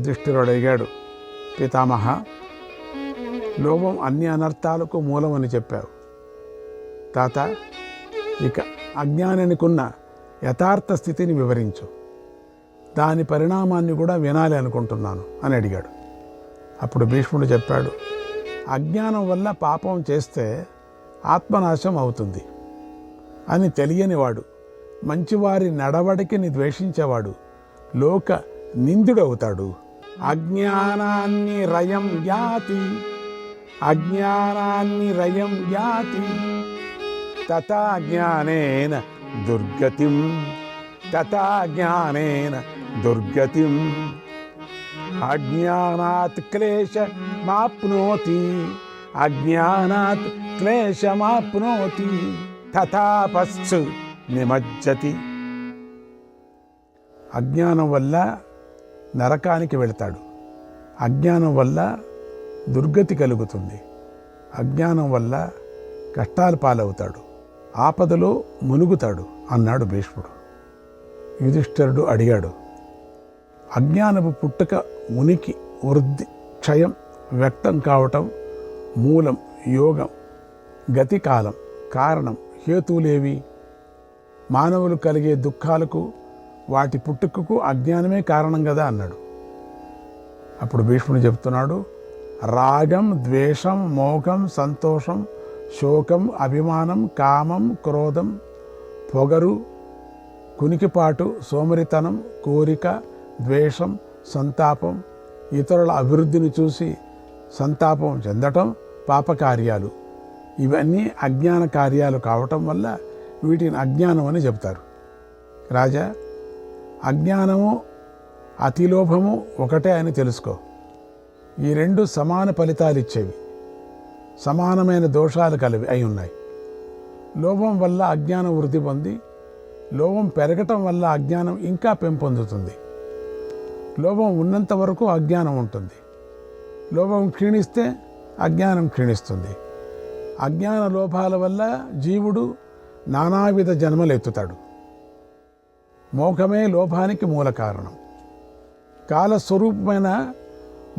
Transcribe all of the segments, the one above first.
యుధిష్ఠిరుడు అడిగాడు, పితామహ, లోభం అన్ని అనర్థాలకు మూలమని చెప్పావు. తాత, ఇక అజ్ఞానానికున్న యథార్థ స్థితిని వివరించు, దాని పరిణామాన్ని కూడా వినాలి అనుకుంటున్నాను అని అడిగాడు. అప్పుడు భీష్ముడు చెప్పాడు, అజ్ఞానం వల్ల పాపం చేస్తే ఆత్మనాశం అవుతుంది అని తెలియనివాడు, మంచివారి నడవడికని ద్వేషించేవాడు లోక నిందుడవుతాడు. అజ్ఞానాన్ని రయం యాతి, అజ్ఞానాన్ని రయం యాతి, తథా జ్ఞానేన దుర్గతిం, తథా జ్ఞానేన దుర్గతిం. అజ్ఞానాత్ క్లేశమాప్నోతి, అజ్ఞానాత్ క్లేశమాప్నోతి, తథాపశ్చ నిమజ్జతి. అజ్ఞానం వల్ల నరకానికి వెళతాడు, అజ్ఞానం వల్ల దుర్గతి కలుగుతుంది, అజ్ఞానం వల్ల కష్టాలు పాలవుతాడు, ఆపదలో మునుగుతాడు అన్నాడు భీష్ముడు. యుధిష్ఠిరుడు అడిగాడు, అజ్ఞానపు పుట్టుక, ఉనికి, వృద్ధి, క్షయం, వ్యక్తం కావటం, మూలం, యోగం, గతి, కాలం, కారణం, హేతువులేవి? మానవులు కలిగే దుఃఖాలకు, వాటి పుట్టుకకు అజ్ఞానమే కారణం కదా అన్నాడు. అప్పుడు భీష్ముడు చెప్తున్నాడు, రాగం, ద్వేషం, మోహం, సంతోషం, శోకం, అభిమానం, కామం, క్రోధం, పొగరు, కునికిపాటు, సోమరితనం, కోరిక, ద్వేషం, సంతాపం, ఇతరుల అభివృద్ధిని చూసి సంతాపం చెందటం పాపకార్యాలు. ఇవన్నీ అజ్ఞాన కార్యాలు కావటం వల్ల వీటిని అజ్ఞానం అని చెప్తారు. రాజా, అజ్ఞానము అతిలోభము ఒకటే అని తెలుసుకో. ఈ రెండు సమాన ఫలితాలు ఇచ్చేవి, సమానమైన దోషాలు కలివి అయి ఉన్నాయి. లోభం వల్ల అజ్ఞానం వృద్ధి పొంది, లోభం పెరగటం వల్ల అజ్ఞానం ఇంకా పెంపొందుతుంది. లోభం ఉన్నంత వరకు అజ్ఞానం ఉంటుంది, లోభం క్షీణిస్తే అజ్ఞానం క్షీణిస్తుంది. అజ్ఞాన లోభాల వల్ల జీవుడు నానావిధ జన్మలు ఎత్తుతాడు. మోహమే లోభానికి మూల కారణం. కాలస్వరూపమైన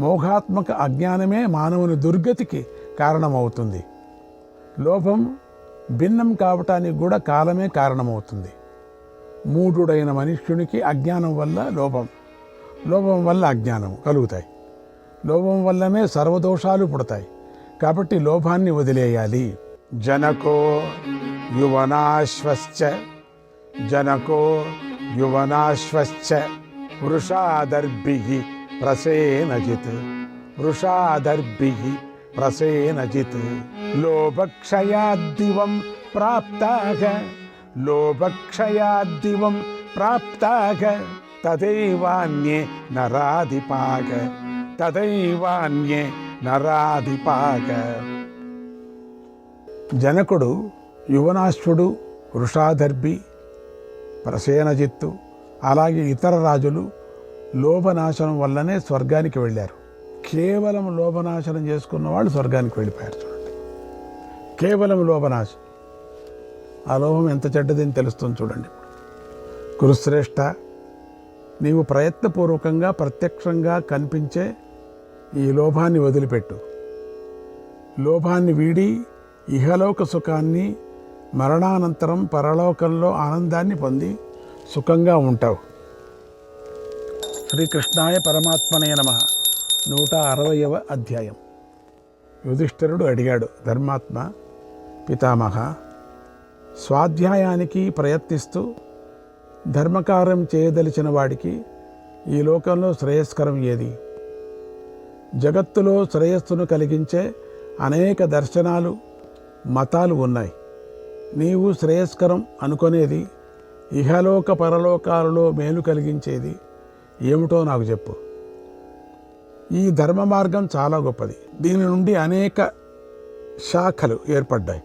మోహాత్మక అజ్ఞానమే మానవుని దుర్గతికి కారణమవుతుంది. లోభం భిన్నం కావటానికి కూడా కాలమే కారణమవుతుంది. మూఢుడైన మనుష్యునికి అజ్ఞానం వల్ల లోభం, లోభం వల్ల అజ్ఞానం కలుగుతాయి. లోభం వల్లనే సర్వదోషాలు పుడతాయి. కాబట్టి లోభాన్ని వదిలేయాలి. జనకో యువనాశ్వశ్చ, జనకో యువనాశ్వశ్చ వృషాదర్భిః ప్రసేనజిత్, వృషాదర్భిః ప్రసేనజిత్. లోభక్షయాద్దివం ప్రాప్తాః, లోభక్షయాద్దివం ప్రాప్తాః, తదైవాన్యే నరాధిపాః, తదైవాన్యే నరాధిపాః. జనకుడు, యువనాశ్వుడు, వృషాదర్భి, ప్రసేనజిత్తు, అలాగే ఇతర రాజులు లోభనాశనం వల్లనే స్వర్గానికి వెళ్ళారు. కేవలం లోభనాశనం చేసుకున్న వాళ్ళు స్వర్గానికి వెళ్ళిపోయారు. చూడండి, కేవలం లోభనాశం. ఆ లోభం ఎంత చెడ్డదని తెలుస్తుంది చూడండి. కురుశ్రేష్ఠ, నీవు ప్రయత్నపూర్వకంగా ప్రత్యక్షంగా కనిపించే ఈ లోభాన్ని వదిలిపెట్టు. లోభాన్ని వీడి ఇహలోక సుఖాన్ని, మరణానంతరం పరలోకంలో ఆనందాన్ని పొంది సుఖంగా ఉంటావు. శ్రీకృష్ణాయ పరమాత్మనే నమః. 160వ అధ్యాయం. యుధిష్ఠిరుడు అడిగాడు, ధర్మాత్మ, పితామహ, స్వాధ్యాయానికి ప్రయత్నిస్తూ ధర్మకార్యం చేయదలిచిన వాడికి ఈ లోకంలో శ్రేయస్కరం ఏది? జగత్తులో శ్రేయస్సును కలిగించే అనేక దర్శనాలు, మతాలు ఉన్నాయి. నీవు శ్రేయస్కరం అనుకునేది, ఇహలోక పరలోకాలలో మేలు కలిగించేది ఏమిటో నాకు చెప్పు. ఈ ధర్మ మార్గం చాలా గొప్పది. దీని నుండి అనేక శాఖలు ఏర్పడ్డాయి.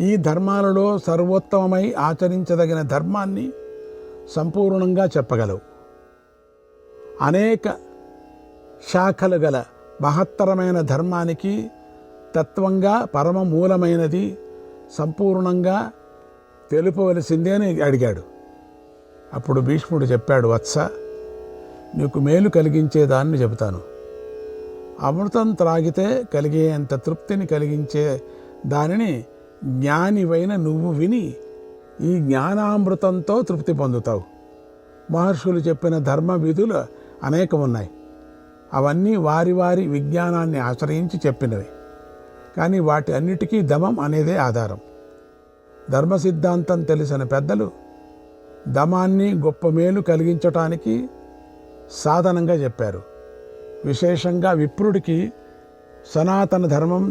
ఈ ధర్మాలలో సర్వోత్తమమై ఆచరించదగిన ధర్మాన్ని సంపూర్ణంగా చెప్పగలవు. అనేక శాఖలు గల మహత్తరమైన ధర్మానికి తత్వంగా పరమ మూలమైనది సంపూర్ణంగా తెలుపవలసిందే అని అడిగాడు. అప్పుడు భీష్ముడు చెప్పాడు, వత్స, నీకు మేలు కలిగించేదాన్ని చెబుతాను. అమృతం త్రాగితే కలిగేంత తృప్తిని కలిగించే దానిని జ్ఞానివైన నువ్వు విని ఈ జ్ఞానామృతంతో తృప్తి పొందుతావు. మహర్షులు చెప్పిన ధర్మ విధులు అనేకం ఉన్నాయి. అవన్నీ వారి వారి విజ్ఞానాన్ని ఆశ్రయించి చెప్పినవి. కానీ వాటి అన్నిటికీ దమం అనేదే ఆధారం. ధర్మ సిద్ధాంతం తెలిసిన పెద్దలు దమాన్ని గొప్ప మేలు కలిగించటానికి సాధనంగా చెప్పారు. విశేషంగా విప్రుడికి సనాతన ధర్మం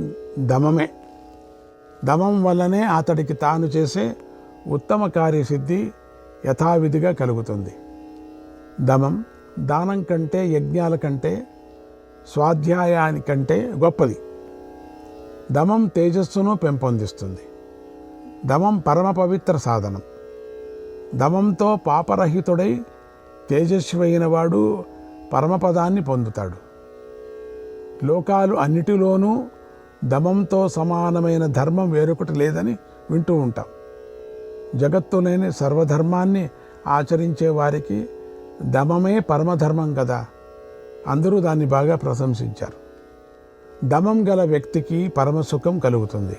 దమమే. దమం వల్లనే అతడికి తాను చేసే ఉత్తమ కార్యసిద్ధి యథావిధిగా కలుగుతుంది. దమం దానం కంటే, యజ్ఞాల కంటే, స్వాధ్యాయానికంటే గొప్పది. దమం తేజస్సును పెంపొందిస్తుంది. దమం పరమ పవిత్ర సాధనం. దమంతో పాపరహితుడై తేజస్వైన వాడు పరమపదాన్ని పొందుతాడు. లోకాలు అన్నిటిలోనూ దమంతో సమానమైన ధర్మం వేరొకటి లేదని వింటూ ఉంటాం. జగత్తులోని సర్వధర్మాన్ని ఆచరించే వారికి దమమే పరమధర్మం కదా. అందరూ దాన్ని బాగా ప్రశంసించారు. దమం గల వ్యక్తికి పరమసుఖం కలుగుతుంది.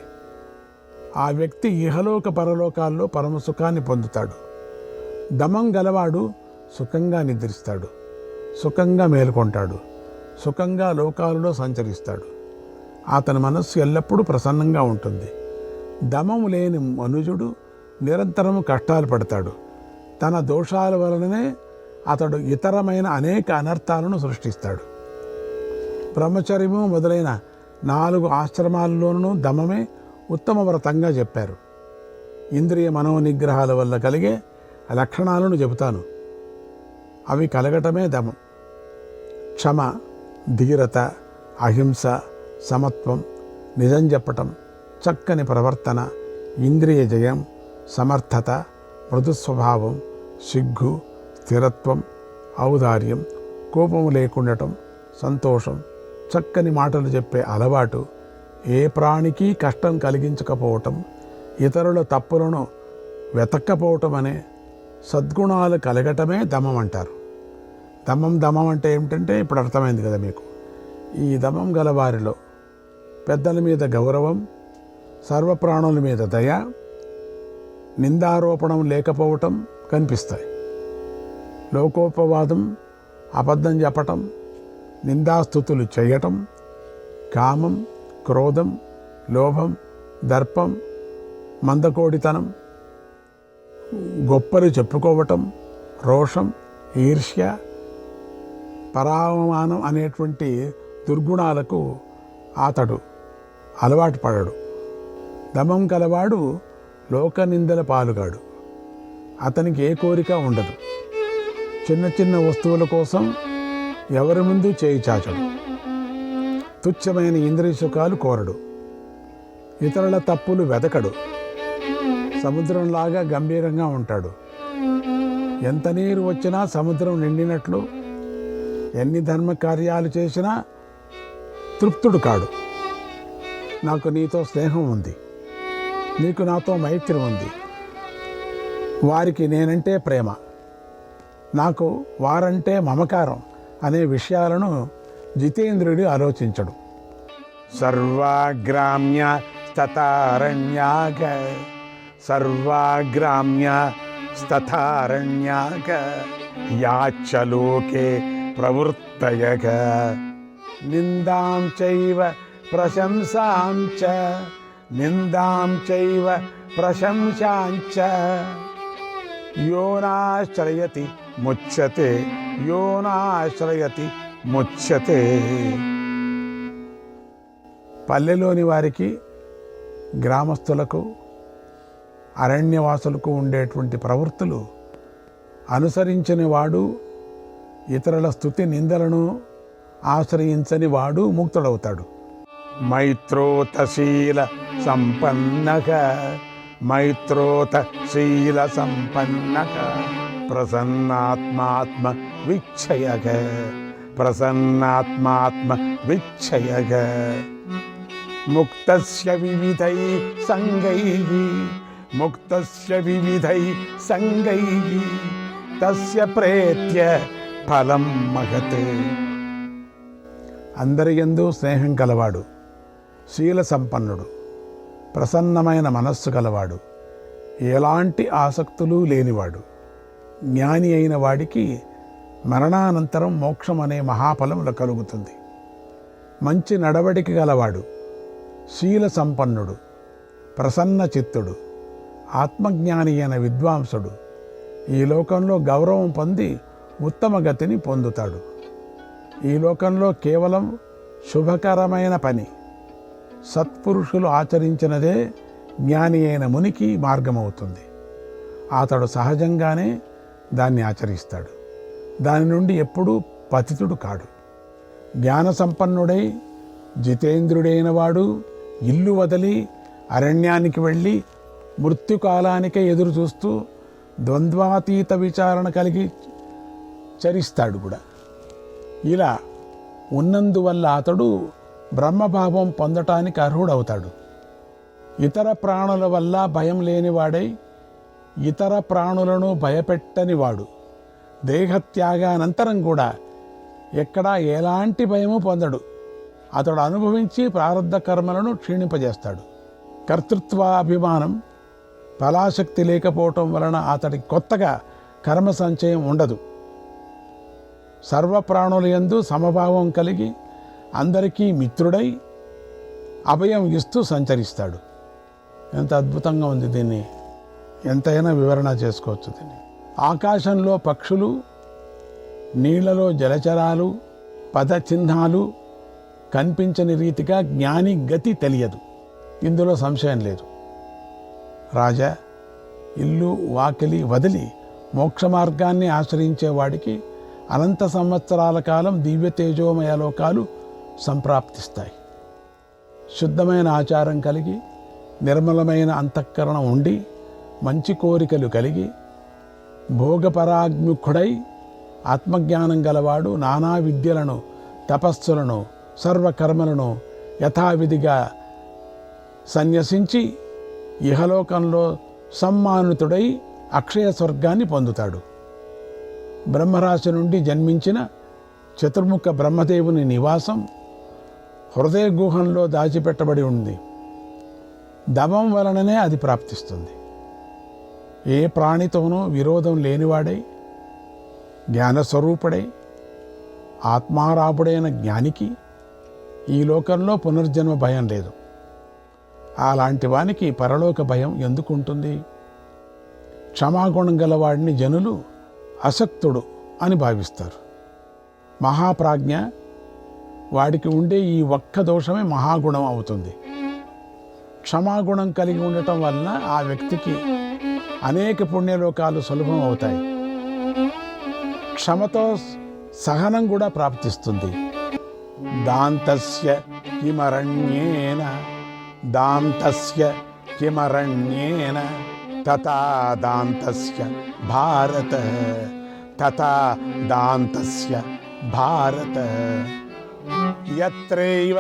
ఆ వ్యక్తి ఇహలోక పరలోకాల్లో పరమసుఖాన్ని పొందుతాడు. దమం గలవాడు సుఖంగా నిద్రిస్తాడు, సుఖంగా మేల్కొంటాడు, సుఖంగా లోకాలలో సంచరిస్తాడు. అతని మనస్సు ఎల్లప్పుడూ ప్రసన్నంగా ఉంటుంది. దమము లేని మనుజుడు నిరంతరము కష్టాలు పడతాడు. తన దోషాల వలననే అతడు ఇతరమైన అనేక అనర్థాలను సృష్టిస్తాడు. బ్రహ్మచర్యము మొదలైన 4 ఆశ్రమాల్లోనూ దమమే ఉత్తమ వ్రతంగా చెప్పారు. ఇంద్రియ మనోనిగ్రహాల వల్ల కలిగే లక్షణాలను చెబుతాను. అవి కలగటమే దమం. క్షమ, ధీరత, అహింస, సమత్వం, నిజం చెప్పటం, చక్కని ప్రవర్తన, ఇంద్రియ జయం, సమర్థత, మృదుస్వభావం, సిగ్గు, స్థిరత్వం, ఔదార్యం, కోపము లేకుండటం, సంతోషం, చక్కని మాటలు చెప్పే అలవాటు, ఏ ప్రాణికి కష్టం కలిగించకపోవటం, ఇతరుల తప్పులను వెతక్కపోవటం అనే సద్గుణాలు కలగటమే దమం అంటారు. దమం అంటే ఏమిటంటే ఇప్పుడు అర్థమైంది కదా మీకు. ఈ దమం గల వారిలో పెద్దల మీద గౌరవం, సర్వప్రాణుల మీద దయ, నిందారోపణం లేకపోవటం కనిపిస్తాయి. లోకోపవాదం, అబద్ధం చెప్పటం, నిందాస్తుతులు చేయటం, కామం, క్రోధం, లోభం, దర్పం, మందకోడితనం, గొప్పలు చెప్పుకోవటం, రోషం, ఈర్ష్య, పరావమానం అనేటువంటి దుర్గుణాలకు అతడు అలవాటు పడడు. దమం కలవాడు లోకనిందల పాలుగాడు. అతనికి ఏ కోరిక ఉండదు. చిన్న చిన్న వస్తువుల కోసం ఎవరి ముందు చేయి చాచడు. తుచ్చమైన ఇంద్రియ సుఖాలు కోరడు. ఇతరుల తప్పులు వెదకడు. సముద్రంలాగా గంభీరంగా ఉంటాడు. ఎంత నీరు వచ్చినా సముద్రం నిండినట్లు, ఎన్ని ధర్మ కార్యాలు చేసినా తృప్తుడు కాడు. నాకు నీతో స్నేహం ఉంది, నీకు నాతో మైత్రి ఉంది, వారికి నేనంటే ప్రేమ, నాకు వారంటే మమకారం అనే విషయాలను జితేంద్రుడు ఆలోచించడు. సర్వాగ్రామ్య స్తతారణ్యాక, సర్వాగ్రామ్య స్తతారణ్యాక, యాచ్చలోకే ప్రవృత్తయక, నిందాం చైవ ప్రశంసాం చ, నిందాం చైవ ప్రశంసాం చ, యోనాశ్రయతి ముచ్యతే, యోనాశ్రయతి ముచ్యతే. పల్లెలోని వారికి, గ్రామస్తులకు, అరణ్యవాసులకు ఉండేటువంటి ప్రవృత్తులు అనుసరించని వాడు, ఇతరుల స్తుతి నిందలను ఆశ్రయించని వాడు ముక్తుడవుతాడు. మైత్రోతశీల సంపన్నక, మైత్రోతశీల సంపన్నక, ప్రసన్నాత్మాత్మ విచ్చయక, ప్రసన్నాత్మాత్మ విచ్చయక, ముక్తస్య వివిధై సంగైః, ముక్తస్య వివిధై సంగైః, తస్య ప్రేత్య ఫలం మహత్. అందరి యందు స్నేహం కలవాడు, శీల సంపన్నుడు, ప్రసన్నమైన మనస్సు కలవాడు, ఎలాంటి ఆసక్తులు లేనివాడు, జ్ఞాని అయిన వాడికి మరణానంతరం మోక్షం అనే మహాఫలం కలుగుతుంది. మంచి నడవడిక గలవాడు, శీల సంపన్నుడు, ప్రసన్న చిత్తుడు, ఆత్మజ్ఞాని అయిన విద్వాంసుడు ఈ లోకంలో గౌరవం పొంది ఉత్తమ గతిని పొందుతాడు. ఈ లోకంలో కేవలం శుభకరమైన పని, సత్పురుషులు ఆచరించినదే జ్ఞాని అయిన మునికి మార్గమవుతుంది. అతడు సహజంగానే దాన్ని ఆచరిస్తాడు. దాని నుండి ఎప్పుడూ పతితుడు కాడు. జ్ఞాన సంపన్నుడై జితేంద్రుడైన వాడు ఇల్లు వదిలి అరణ్యానికి వెళ్ళి మృత్యుకాలానికే ఎదురు చూస్తూ ద్వంద్వాతీత విచారణ కలిగి చరిస్తాడు కూడా. ఇలా ఉన్నందువల్ల అతడు బ్రహ్మభావం పొందటానికి అర్హుడవుతాడు. ఇతర ప్రాణుల వల్ల భయం లేనివాడై ఇతర ప్రాణులను భయపెట్టనివాడు దేహత్యాగానంతరం కూడా ఎక్కడా ఎలాంటి భయము పొందడు. అతడు అనుభవించి ప్రారంధ కర్మలను క్షీణింపజేస్తాడు. కర్తృత్వాభిమానం, ఫలాశక్తి లేకపోవటం వలన అతడికి కొత్తగా కర్మ సంచయం ఉండదు. సర్వప్రాణుల యందు సమభావం కలిగి అందరికీ మిత్రుడై అభయం ఇస్తూ సంచరిస్తాడు. ఎంత అద్భుతంగా ఉంది! దీన్ని ఎంతైనా వివరణ చేసుకోవచ్చు. దీన్ని ఆకాశంలో పక్షులు, నీళ్లలో జలచరాలు, పదచిహ్నాలు కనిపించని రీతిగా జ్ఞాని గతి తెలియదు. ఇందులో సంశయం లేదు. రాజా, ఇల్లు వాకిలి వదిలి మోక్ష మార్గాన్ని ఆశ్రయించేవాడికి అనంత సంవత్సరాల కాలం దివ్య తేజోమయ లోకాలు సంప్రాప్తిస్తాయి. శుద్ధమైన ఆచారం కలిగి నిర్మలమైన అంతఃకరణం ఉండి మంచి కోరికలు కలిగి భోగపరాగ్ముఖుడై ఆత్మజ్ఞానం గలవాడు నానా విద్యలను, తపస్సులను, సర్వకర్మలను యథావిధిగా సన్యసించి ఇహలోకంలో సమ్మానితుడై అక్షయ స్వర్గాన్ని పొందుతాడు. బ్రహ్మరాశి నుండి జన్మించిన చతుర్ముఖ బ్రహ్మదేవుని నివాసం హృదయ గుహంలో దాచిపెట్టబడి ఉంది. దమం వలననే అది ప్రాప్తిస్తుంది. ఏ ప్రాణితోనూ విరోధం లేనివాడై జ్ఞానస్వరూపుడై ఆత్మారాపుడైన జ్ఞానికి ఈ లోకంలో పునర్జన్మ భయం లేదు. అలాంటి వానికి పరలోక భయం ఎందుకుంటుంది? క్షమాగుణం గలవాడిని జనులు అసక్తుడు అని భావిస్తారు. మహాప్రాజ్ఞ వాడికి ఉండే ఈ ఒక్క దోషమే మహాగుణం అవుతుంది. క్షమాగుణం కలిగి ఉండటం వలన ఆ వ్యక్తికి అనేక పుణ్యలోకాలు సులభం అవుతాయి. క్షమతో సహనం కూడా ప్రాప్తిస్తుంది. దాంతస్య కిమరణ్యేన దాంతస్య కిమరణ్యేన తథా దాంతస్య భారత తథా దాంతస్య భారత యత్రైవ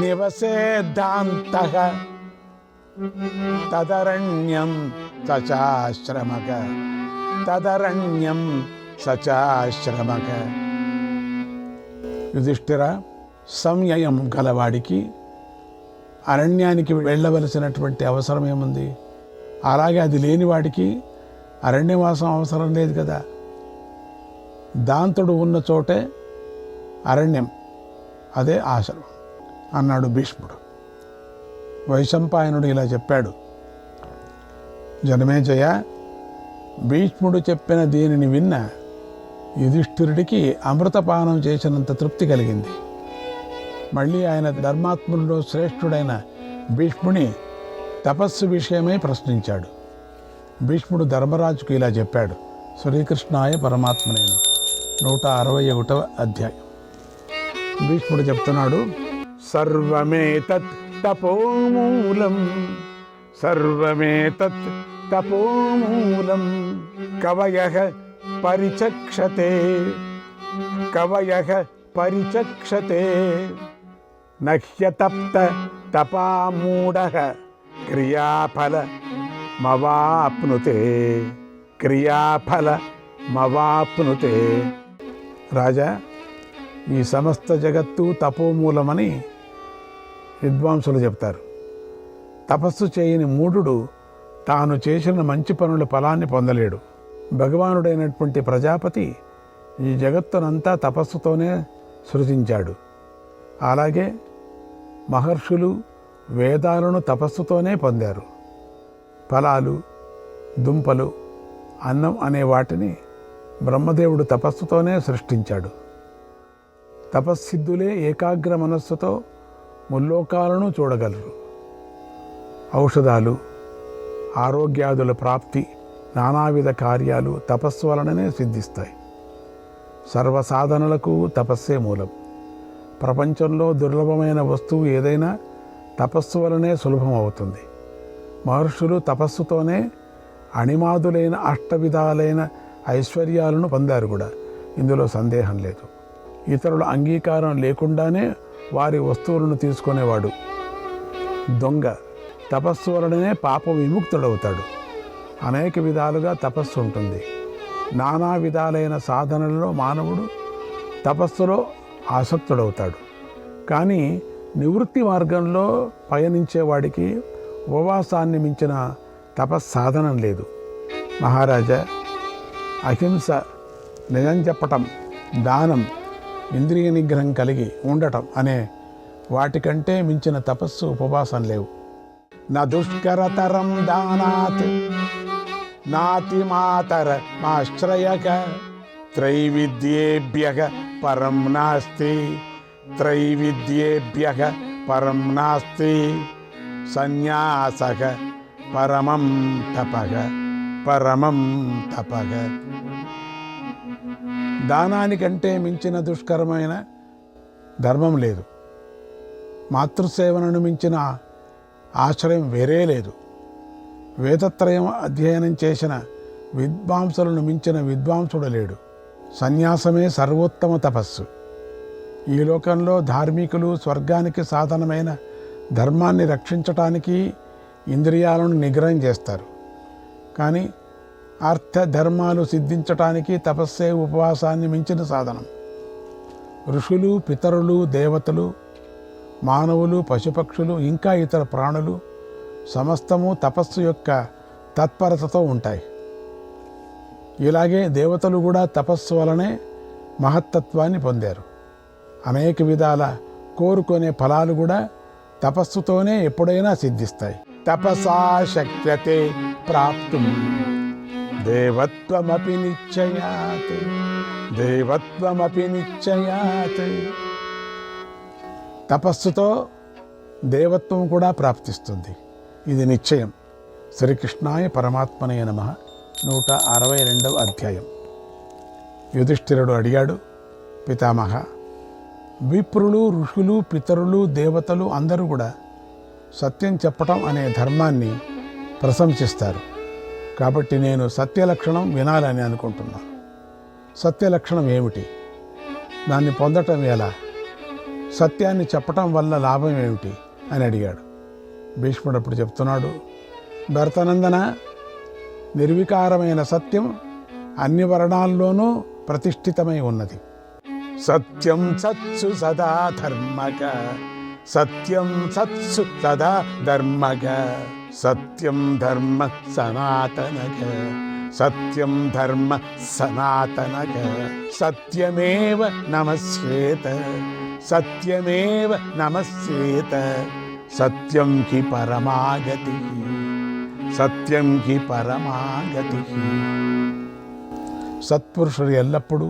నివసేద్దాంతః తదరణ్యం సచాశ్రమక తదరణ్యం సచాశ్రమక. యుధిష్ఠిర, సంయయం గలవాడికి అరణ్యానికి వెళ్ళవలసినటువంటి అవసరం ఏముంది? అలాగే అది లేనివాడికి అరణ్యవాసం అవసరం లేదు కదా. దాంతుడు ఉన్న చోటే అరణ్యం, అదే ఆశ్రమం అన్నాడు భీష్ముడు. వైశంపాయనుడు ఇలా చెప్పాడు. జనమేజయ, భీష్ముడు చెప్పిన దీనిని విన్న యుధిష్ఠిరుడికి అమృతపానం చేసినంత తృప్తి కలిగింది. మళ్ళీ ఆయన ధర్మాత్ముల్లో శ్రేష్ఠుడైన భీష్ముని తపస్సు విషయమై ప్రశ్నించాడు. భీష్ముడు ధర్మరాజుకు ఇలా చెప్పాడు. శ్రీకృష్ణాయ పరమాత్మనేను 161వ అధ్యాయం. భీష్ముడు చెప్తున్నాడు, సర్వమేతత్ తపోమూలం సర్వమేతత్ తపోమూలం కవయః పరిచక్షతే కవయః పరిచక్షతే నహ్యతప్త తపామూఢః క్రియాఫలమవాప్నుతే క్రియాఫలమవాప్నుతే మవాప్నుతే. రాజా, ఈ సమస్త జగత్తు తపోమూలమని విద్వాంసులు చెప్తారు. తపస్సు చేయని మూఢుడు తాను చేసిన మంచి పనుల ఫలాన్ని పొందలేడు. భగవానుడైనటువంటి ప్రజాపతి ఈ జగత్తునంతా తపస్సుతోనే సృజించాడు. అలాగే మహర్షులు వేదాలను తపస్సుతోనే పొందారు. ఫలాలు, దుంపలు, అన్నం అనే వాటిని బ్రహ్మదేవుడు తపస్సుతోనే సృష్టించాడు. తపస్సిద్ధులే ఏకాగ్ర మనస్సుతో ముల్లోకాలను చూడగలరు. ఔషధాలు, ఆరోగ్యాదుల ప్రాప్తి, నానావిధ కార్యాలు తపస్సు వలననే సిద్ధిస్తాయి. సర్వసాధనలకు తపస్సే మూలం. ప్రపంచంలో దుర్లభమైన వస్తువు ఏదైనా తపస్సు వలనే సులభం అవుతుంది. మహర్షులు తపస్సుతోనే అణిమాదులైన అష్టవిధాలైన ఐశ్వర్యాలను పొందారు కూడా, ఇందులో సందేహం లేదు. ఇతరుల అంగీకారం లేకుండానే వారి వస్తువులను తీసుకునేవాడు దొంగ తపస్సు వలననే పాప విముక్తుడవుతాడు. అనేక విధాలుగా తపస్సు ఉంటుంది. నానా విధాలైన సాధనలలో మానవుడు తపస్సులో ఆసక్తుడవుతాడు. కానీ నివృత్తి మార్గంలో పయనించేవాడికి ఉపవాసాన్ని మించిన తపస్సాధనం లేదు. మహారాజా, అహింస, నిజం చెప్పటం, దానం, ఇంద్రియ నిగ్రహం కలిగి ఉండటం అనే వాటికంటే మించిన తపస్సు, ఉపవాసం లేవు. న దుష్కరతరం దానాత్ నాతిమాతర మాశ్రయక త్రైవిద్యేభ్యః పరం నాస్తి త్రైవిద్యేభ్యః పరం నాస్తి సన్యాసః పరమం తపః పరమం తపః. దానానికంటే మించిన దుష్కరమైన ధర్మం లేదు. మాతృసేవనను మించిన ఆశ్రయం వేరే లేదు. వేదత్రయం అధ్యయనం చేసిన విద్వాంసులను మించిన విద్వాంసుడు లేడు. సన్యాసమే సర్వోత్తమ తపస్సు. ఈ లోకంలో ధార్మికులు స్వర్గానికి సాధనమైన ధర్మాన్ని రక్షించటానికి ఇంద్రియాలను నిగ్రహం చేస్తారు. కానీ అర్థ ధర్మాలు సిద్ధించటానికి తపస్సే ఉపవాసాన్ని మించిన సాధనం. ఋషులు, పితరులు, దేవతలు, మానవులు, పశుపక్షులు, ఇంకా ఇతర ప్రాణులు సమస్తము తపస్సు యొక్క తత్పరతతో ఉంటాయి. ఇలాగే దేవతలు కూడా తపస్సు వలనే మహత్తత్వాన్ని పొందారు. అనేక విధాల కోరుకునే ఫలాలు కూడా తపస్సుతోనే ఎప్పుడైనా సిద్ధిస్తాయి. తపసా శక్యతే ప్రాప్తుం దేవత్వమపి నిశ్చయాత్ దేవత్వమపి నిశ్చయాత్. తపస్సుతో దేవత్వం కూడా ప్రాప్తిస్తుంది. ఇది నిశ్చయం. శ్రీకృష్ణాయ పరమాత్మనే నమః. 162వ అధ్యాయం. యుధిష్ఠిరుడు అడిగాడు, పితామహ, విప్రులు, ఋషులు, పితరులు, దేవతలు అందరూ కూడా సత్యం చెప్పటం అనే ధర్మాన్ని ప్రశంసిస్తారు. కాబట్టి నేను సత్యలక్షణం వినాలని అనుకుంటున్నాను. సత్యలక్షణం ఏమిటి? దాన్ని పొందటం ఎలా? సత్యాన్ని చెప్పటం వల్ల లాభం ఏమిటి అని అడిగాడు. భీష్ముడు అప్పుడు చెప్తున్నాడు, భరతనందన, నిర్వికారమైన సత్యం అన్ని వర్ణాల్లోనూ ప్రతిష్ఠితమై ఉన్నది. సత్యం సత్సు సదా ధర్మక సత్యం సత్సు సదా ధర్మక సత్యం ధర్మ సనాతనక సత్యం ధర్మ సనాతనక సత్యమేవ నమస్యేత సత్యమేవ నమస్యేత సత్యం హి పరమాగతి సత్యం హి పరమాగతి. సత్పురుషులు ఎల్లప్పుడూ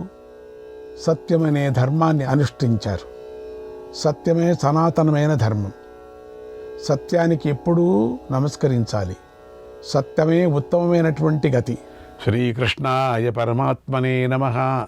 సత్యమనే ధర్మాన్ని అనుష్ఠించారు. సత్యమే సనాతనమైన ధర్మం. సత్యానికి ఎప్పుడూ నమస్కరించాలి. సత్యమే ఉత్తమమైనటువంటి గతి. శ్రీకృష్ణాయ పరమాత్మనే నమః.